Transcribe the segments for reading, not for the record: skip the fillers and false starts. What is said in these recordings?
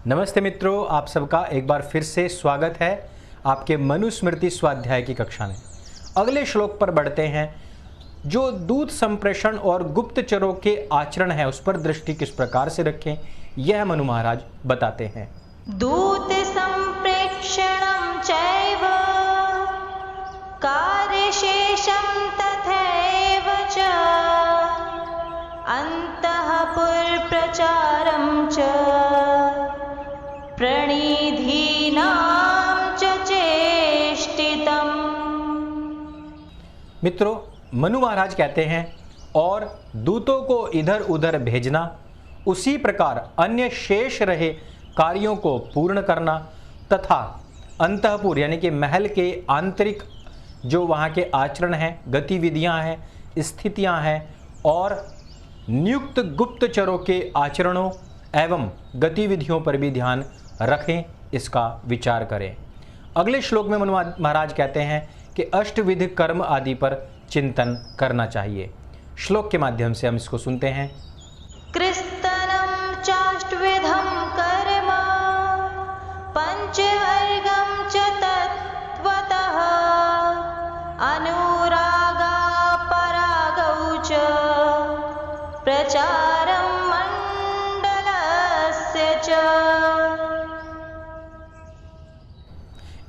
नमस्ते मित्रों, आप सबका एक बार फिर से स्वागत है आपके मनुस्मृति स्वाध्याय की कक्षा में। अगले श्लोक पर बढ़ते हैं। जो दूत संप्रेषण और गुप्तचरों के आचरण है उस पर दृष्टि किस प्रकार से रखें, यह मनु महाराज बताते हैं। दूत संप्रेक्षणं चैव कार्यशेषं तथैव च अन्तःपुरप्रचारं च प्रणिधीनां च चेष्टितम्। मित्रों, मनु महाराज कहते हैं और दूतों को इधर उधर भेजना, उसी प्रकार अन्य शेष रहे कार्यों को पूर्ण करना तथा अंतःपुर यानी कि महल के आंतरिक जो वहाँ के आचरण हैं, गतिविधियाँ हैं, स्थितियाँ हैं और नियुक्त गुप्तचरों के आचरणों एवं गतिविधियों पर भी ध्यान रखें, इसका विचार करें। अगले श्लोक में मनु महाराज कहते हैं कि अष्टविध कर्म आदि पर चिंतन करना चाहिए। श्लोक के माध्यम से हम इसको सुनते हैं। कृस्तनं चाष्टविधं कर्म पंचवर्गं च तत्त्वतः अनुरागा परागौ च प्रचारं मंडलस्य च।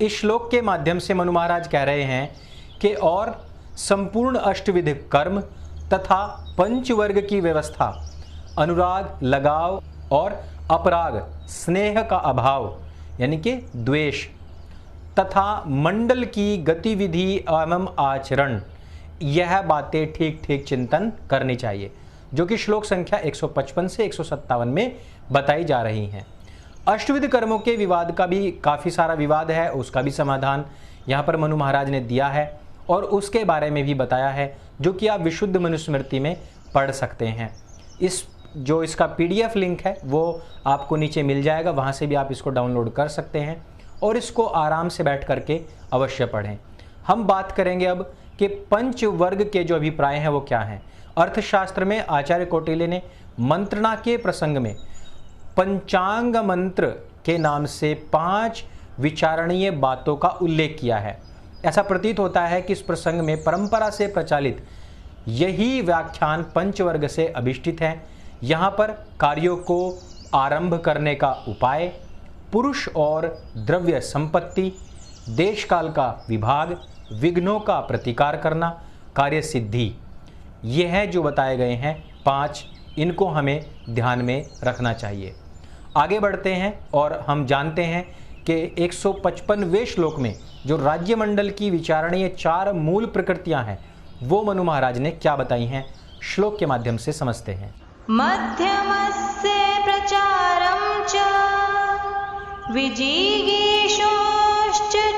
इस श्लोक के माध्यम से मनु महाराज कह रहे हैं कि और संपूर्ण अष्टविध कर्म तथा पंचवर्ग की व्यवस्था, अनुराग लगाव और अपराग स्नेह का अभाव यानी कि द्वेष तथा मंडल की गतिविधि एवं आचरण, यह बातें ठीक ठीक चिंतन करनी चाहिए, जो कि श्लोक संख्या 155 से 157 में बताई जा रही हैं। अष्टविध कर्मों के विवाद का भी काफ़ी सारा विवाद है, उसका भी समाधान यहाँ पर मनु महाराज ने दिया है और उसके बारे में भी बताया है, जो कि आप विशुद्ध मनुस्मृति में पढ़ सकते हैं। इसका PDF लिंक है वो आपको नीचे मिल जाएगा, वहाँ से भी आप इसको डाउनलोड कर सकते हैं और इसको आराम से बैठ करके अवश्य पढ़ें। हम बात करेंगे अब कि पंचवर्ग के जो अभिप्राय हैं वो क्या हैं। अर्थशास्त्र में आचार्य कौटिल्य ने मंत्रणा के प्रसंग में पंचांग मंत्र के नाम से 5 विचारणीय बातों का उल्लेख किया है। ऐसा प्रतीत होता है कि इस प्रसंग में परंपरा से प्रचलित यही व्याख्यान पंचवर्ग से अभिष्टित है। यहाँ पर कार्यों को आरंभ करने का उपाय, पुरुष और द्रव्य संपत्ति, देश काल का विभाग, विघ्नों का प्रतिकार करना, कार्य सिद्धि, ये हैं जो बताए गए हैं 5। इनको हमें ध्यान में रखना चाहिए। आगे बढ़ते हैं और हम जानते हैं कि 155वें श्लोक में जो राज्यमंडल की विचारणीय 4 मूल प्रकृतियां हैं वो मनु महाराज ने क्या बताई हैं, श्लोक के माध्यम से समझते हैं। मध्यमस्य प्रचारं च विजिगीषोश्च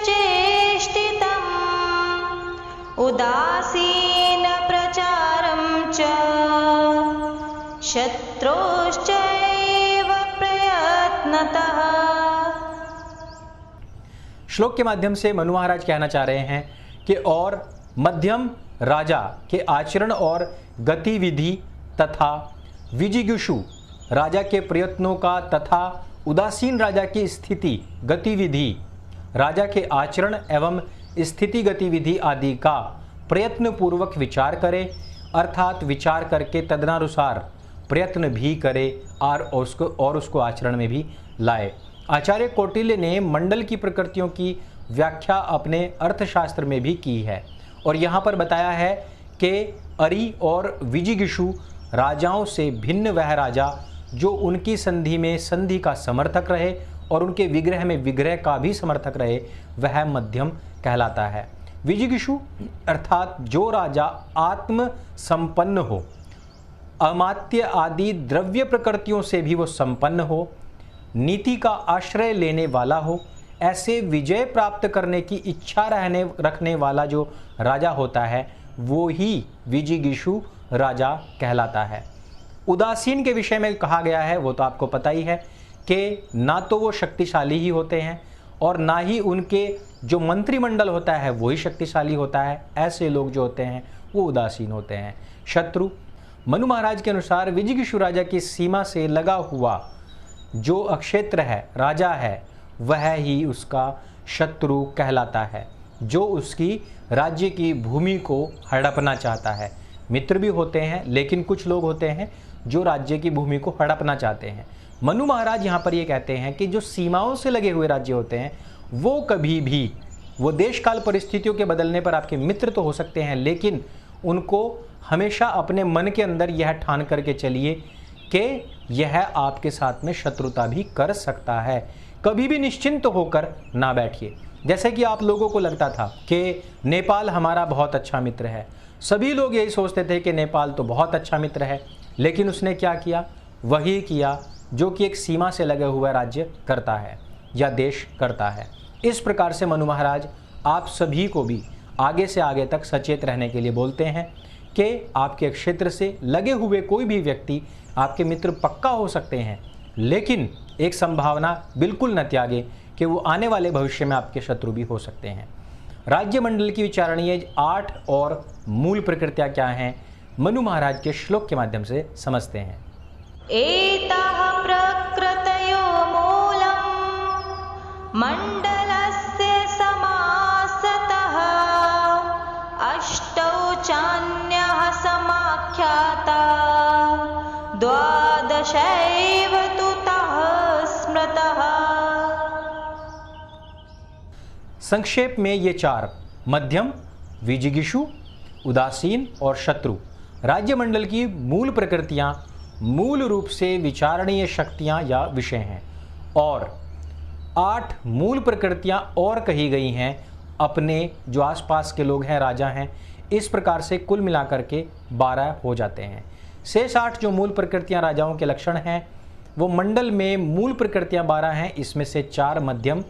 चेष्टितम् उदासीन प्रचारं च शत्रोश्चैव प्रयत्नतः। श्लोक के माध्यम से मनु महाराज कहना चाह रहे हैं कि और मध्यम राजा के आचरण और गतिविधि तथा विजिगीषु राजा के प्रयत्नों का तथा उदासीन राजा की स्थिति गतिविधि, राजा के आचरण एवं स्थिति गतिविधि आदि का प्रयत्न पूर्वक विचार करे, अर्थात विचार करके तदनुसार प्रयत्न भी करे और उसको आचरण में भी लाए। आचार्य कौटिल्य ने मंडल की प्रकृतियों की व्याख्या अपने अर्थशास्त्र में भी की है और यहाँ पर बताया है कि अरि और विजिगीषु राजाओं से भिन्न वह राजा जो उनकी संधि में संधि का समर्थक रहे और उनके विग्रह में विग्रह का भी समर्थक रहे, वह मध्यम कहलाता है। विजिगीषु अर्थात जो राजा आत्म संपन्न हो, अमात्य आदि द्रव्य प्रकृतियों से भी वो संपन्न हो, नीति का आश्रय लेने वाला हो, ऐसे विजय प्राप्त करने की इच्छा रखने वाला जो राजा होता है वो ही विजिगीषु राजा कहलाता है। उदासीन के विषय में कहा गया है वो तो आपको पता ही है कि ना तो वो शक्तिशाली ही होते हैं और ना ही उनके जो मंत्रिमंडल होता है वो ही शक्तिशाली होता है। ऐसे लोग जो होते हैं वो उदासीन होते हैं। शत्रु मनु महाराज के अनुसार विजिगीषु राजा की सीमा से लगा हुआ जो अक्षेत्र है, राजा है, वह ही उसका शत्रु कहलाता है, जो उसकी राज्य की भूमि को हड़पना चाहता है। मित्र भी होते हैं, लेकिन कुछ लोग होते हैं जो राज्य की भूमि को हड़पना चाहते हैं। मनु महाराज यहाँ पर ये कहते हैं कि जो सीमाओं से लगे हुए राज्य होते हैं वो कभी भी, वो देश काल परिस्थितियों के बदलने पर आपके मित्र तो हो सकते हैं, लेकिन उनको हमेशा अपने मन के अंदर यह ठान करके चलिए कि यह आपके साथ में शत्रुता भी कर सकता है। कभी भी निश्चिंत होकर ना बैठिए। जैसे कि आप लोगों को लगता था कि नेपाल हमारा बहुत अच्छा मित्र है, सभी लोग यही सोचते थे कि नेपाल तो बहुत अच्छा मित्र है, लेकिन उसने क्या किया? वही किया जो कि एक सीमा से लगा हुआ राज्य करता है या देश करता है। इस प्रकार से मनु महाराज आप सभी को भी आगे से आगे तक सचेत रहने के लिए बोलते हैं कि आपके क्षेत्र से लगे हुए कोई भी व्यक्ति आपके मित्र पक्का हो सकते हैं, लेकिन एक संभावना बिल्कुल न त्यागे कि वो आने वाले भविष्य में आपके शत्रु भी हो सकते हैं। राज्य मंडल की विचारणीय 8 और मूल प्रकृतियाँ क्या हैं, मनु महाराज के श्लोक के माध्यम से समझते हैं। एताः प्रकृतयो मूलम् मण्डलस्य समासतः अष्टौ चान्यः समाख्याता द्वादशैव तु तः स्मृतः। संक्षेप में ये 4 मध्यम, विजिगीषु, उदासीन और शत्रु राज्य मंडल की मूल प्रकृतियां, मूल रूप से विचारणीय शक्तियां या विषय हैं, और 8 मूल प्रकृतियां और कही गई हैं अपने जो आसपास के लोग हैं, राजा हैं। इस प्रकार से कुल मिलाकर के 12 हो जाते हैं। शेष 8 जो मूल प्रकृतियां राजाओं के लक्षण हैं, वो मंडल में मूल प्रकृतियां 12 हैं। इसमें से 4 मध्यम,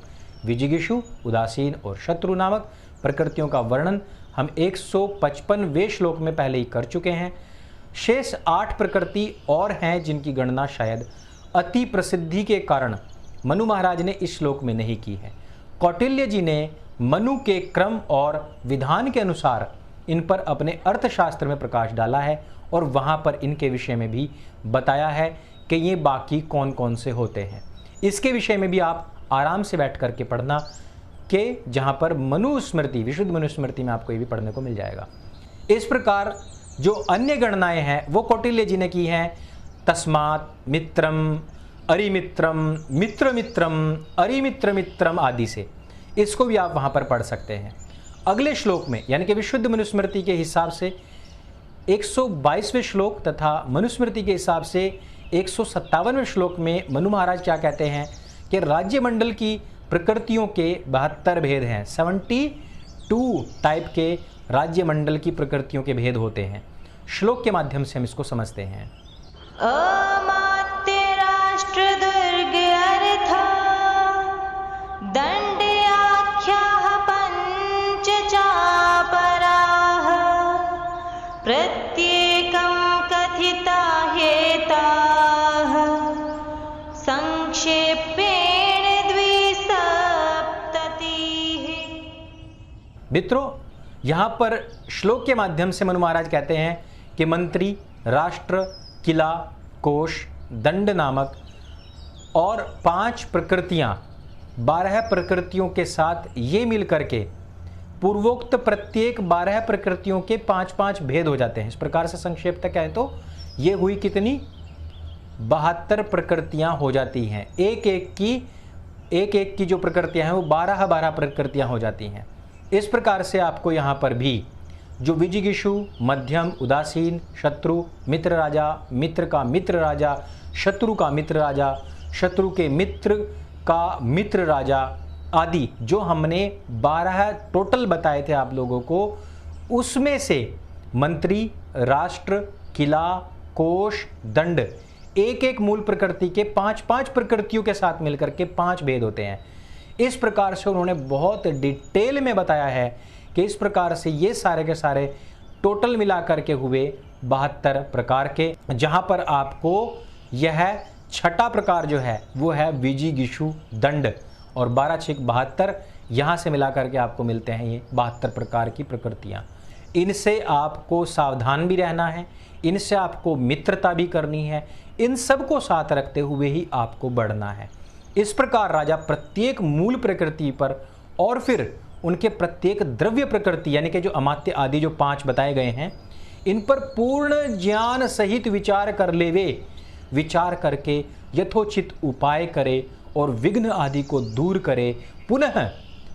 विजिगीषु, उदासीन और शत्रु नामक प्रकृतियों का वर्णन हम 155वें श्लोक में पहले ही कर चुके हैं। शेष 8 प्रकृति और हैं जिनकी गणना शायद अति प्रसिद्धि के कारण मनु महाराज ने इस श्लोक में नहीं की है। कौटिल्य जी ने मनु के क्रम और विधान के अनुसार इन पर अपने अर्थशास्त्र में प्रकाश डाला है और वहाँ पर इनके विषय में भी बताया है कि ये बाकी कौन कौन से होते हैं। इसके विषय में भी आप आराम से बैठ करके पढ़ना, कि जहाँ पर मनुस्मृति, विशुद्ध मनुस्मृति में आपको ये भी पढ़ने को मिल जाएगा। इस प्रकार जो अन्य गणनाएं हैं वो कौटिल्य जी ने की हैं। तस्मात् मित्रम, अरिमित्रम, मित्रमित्रम, अरिमित्रमित्रम आदि से, इसको भी आप वहाँ पर पढ़ सकते हैं। अगले श्लोक में यानी कि विशुद्ध मनुस्मृति के हिसाब से 122वें श्लोक तथा मनुस्मृति के हिसाब से 157वें श्लोक में मनु महाराज क्या कहते हैं कि राज्य मंडल की प्रकृतियों के 72 भेद हैं। 72 टाइप के राज्य मंडल की प्रकृतियों के भेद होते हैं। श्लोक के माध्यम से हम इसको समझते हैं। अमात्य राष्ट्र दुर्ग अर्थ दंड्याख्याः पंच चापराः प्रत्येकं कथिता हेताः संक्षेपेण द्विसप्ततिः। मित्रों, यहाँ पर श्लोक के माध्यम से मनु महाराज कहते हैं कि मंत्री, राष्ट्र, किला, कोश, दंड नामक और 5 प्रकृतियाँ 12 प्रकृतियों के साथ ये मिल करके पूर्वोक्त प्रत्येक 12 प्रकृतियों के 5-5 भेद हो जाते हैं। इस प्रकार से संक्षेप तक कहें तो ये हुई कितनी? 72 प्रकृतियाँ हो जाती हैं। एक एक की जो प्रकृतियाँ हैं वो 12 प्रकृतियाँ हो जाती हैं। इस प्रकार से आपको यहाँ पर भी जो विजिगीषु, मध्यम, उदासीन, शत्रु, मित्र राजा, मित्र का मित्र राजा, शत्रु का मित्र राजा, शत्रु के मित्र का मित्र राजा आदि जो हमने 12 टोटल बताए थे आप लोगों को, उसमें से मंत्री, राष्ट्र, किला, कोश, दंड एक एक मूल प्रकृति के 5-5 प्रकृतियों के साथ मिलकर के 5 भेद होते हैं। इस प्रकार से उन्होंने बहुत डिटेल में बताया है कि इस प्रकार से ये सारे के सारे टोटल मिलाकर के हुए 72 प्रकार के, जहां पर आपको यह 6ठा प्रकार जो है वो है विजिगीषु दंड, और 12×6 = 72 यहाँ से मिलाकर के आपको मिलते हैं ये 72 प्रकार की प्रकृतियाँ। इनसे आपको सावधान भी रहना है, इनसे आपको मित्रता भी करनी है, इन सब को साथ रखते हुए ही आपको बढ़ना है। इस प्रकार राजा प्रत्येक मूल प्रकृति पर और फिर उनके प्रत्येक द्रव्य प्रकृति यानी कि जो अमात्य आदि जो 5 बताए गए हैं, इन पर पूर्ण ज्ञान सहित विचार कर लेवे, विचार करके यथोचित उपाय करे और विघ्न आदि को दूर करे, पुनः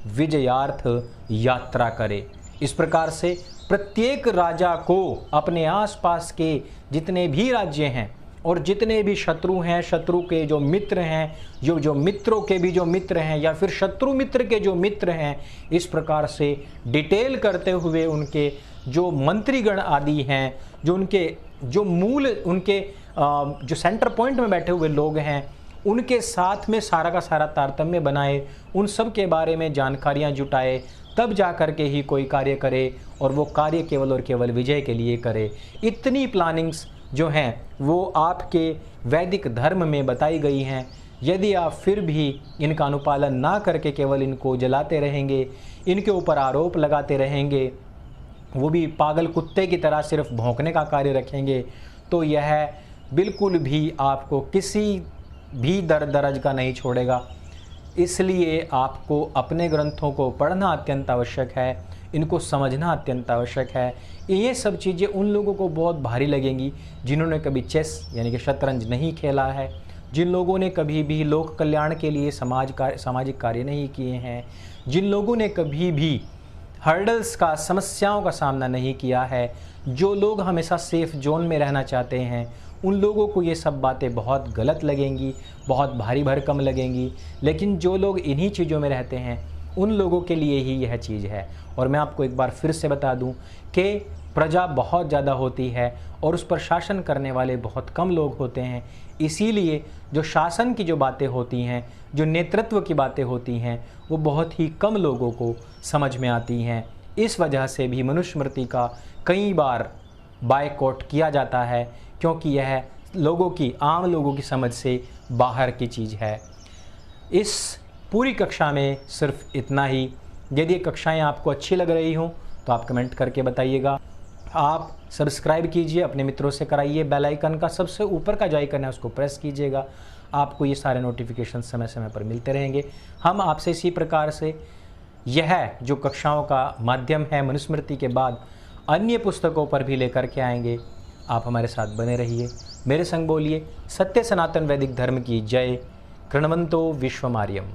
विजयार्थ यात्रा करे। इस प्रकार से प्रत्येक राजा को अपने आसपास के जितने भी राज्य हैं और जितने भी शत्रु हैं, शत्रु के जो मित्र हैं, जो मित्रों के भी जो मित्र हैं, या फिर शत्रु मित्र के जो मित्र हैं, इस प्रकार से डिटेल करते हुए उनके जो मंत्रीगण आदि हैं, जो उनके जो मूल उनके जो सेंटर पॉइंट में बैठे हुए लोग हैं, उनके साथ में सारा का सारा तारतम्य बनाए, उन सब के बारे में जानकारियां जुटाए, तब जा कर के ही कोई कार्य करे और वो कार्य केवल और केवल विजय के लिए करे। इतनी प्लानिंग्स जो हैं वो आपके वैदिक धर्म में बताई गई हैं। यदि आप फिर भी इनका अनुपालन ना करके केवल इनको जलाते रहेंगे, इनके ऊपर आरोप लगाते रहेंगे, वो भी पागल कुत्ते की तरह सिर्फ भौंकने का कार्य रखेंगे, तो यह बिल्कुल भी आपको किसी भी दर्ज का नहीं छोड़ेगा। इसलिए आपको अपने ग्रंथों को पढ़ना अत्यंत आवश्यक है, इनको समझना अत्यंत आवश्यक है। ये सब चीज़ें उन लोगों को बहुत भारी लगेंगी जिन्होंने कभी चेस यानी कि शतरंज नहीं खेला है, जिन लोगों ने कभी भी लोक कल्याण के लिए सामाजिक कार्य नहीं किए हैं, जिन लोगों ने कभी भी हर्डल्स का समस्याओं का सामना नहीं किया है, जो लोग हमेशा सेफ जोन में रहना चाहते हैं, उन लोगों को ये सब बातें बहुत गलत लगेंगी, बहुत भारी भरकम लगेंगी। लेकिन जो लोग इन्हीं चीज़ों में रहते हैं उन लोगों के लिए ही यह चीज़ है। और मैं आपको एक बार फिर से बता दूं कि प्रजा बहुत ज़्यादा होती है और उस पर शासन करने वाले बहुत कम लोग होते हैं। इसीलिए जो शासन की जो बातें होती हैं, जो नेतृत्व की बातें होती हैं, वो बहुत ही कम लोगों को समझ में आती हैं। इस वजह से भी मनुस्मृति का कई बार बायकॉट किया जाता है, क्योंकि यह आम लोगों की समझ से बाहर की चीज़ है। इस पूरी कक्षा में सिर्फ इतना ही। यदि ये कक्षाएँ आपको अच्छी लग रही हों तो आप कमेंट करके बताइएगा। आप सब्सक्राइब कीजिए, अपने मित्रों से कराइए, बेल आइकन का सबसे ऊपर का जो आइकन है उसको प्रेस कीजिएगा। आपको ये सारे नोटिफिकेशन समय समय पर मिलते रहेंगे। हम आपसे इसी प्रकार से यह जो कक्षाओं का माध्यम है मनुस्मृति के बाद अन्य पुस्तकों पर भी लेकर के आएंगे। आप हमारे साथ बने रहिए, मेरे संग बोलिए। सत्य सनातन वैदिक धर्म की जय। कृण्वन्तो विश्वमार्यम।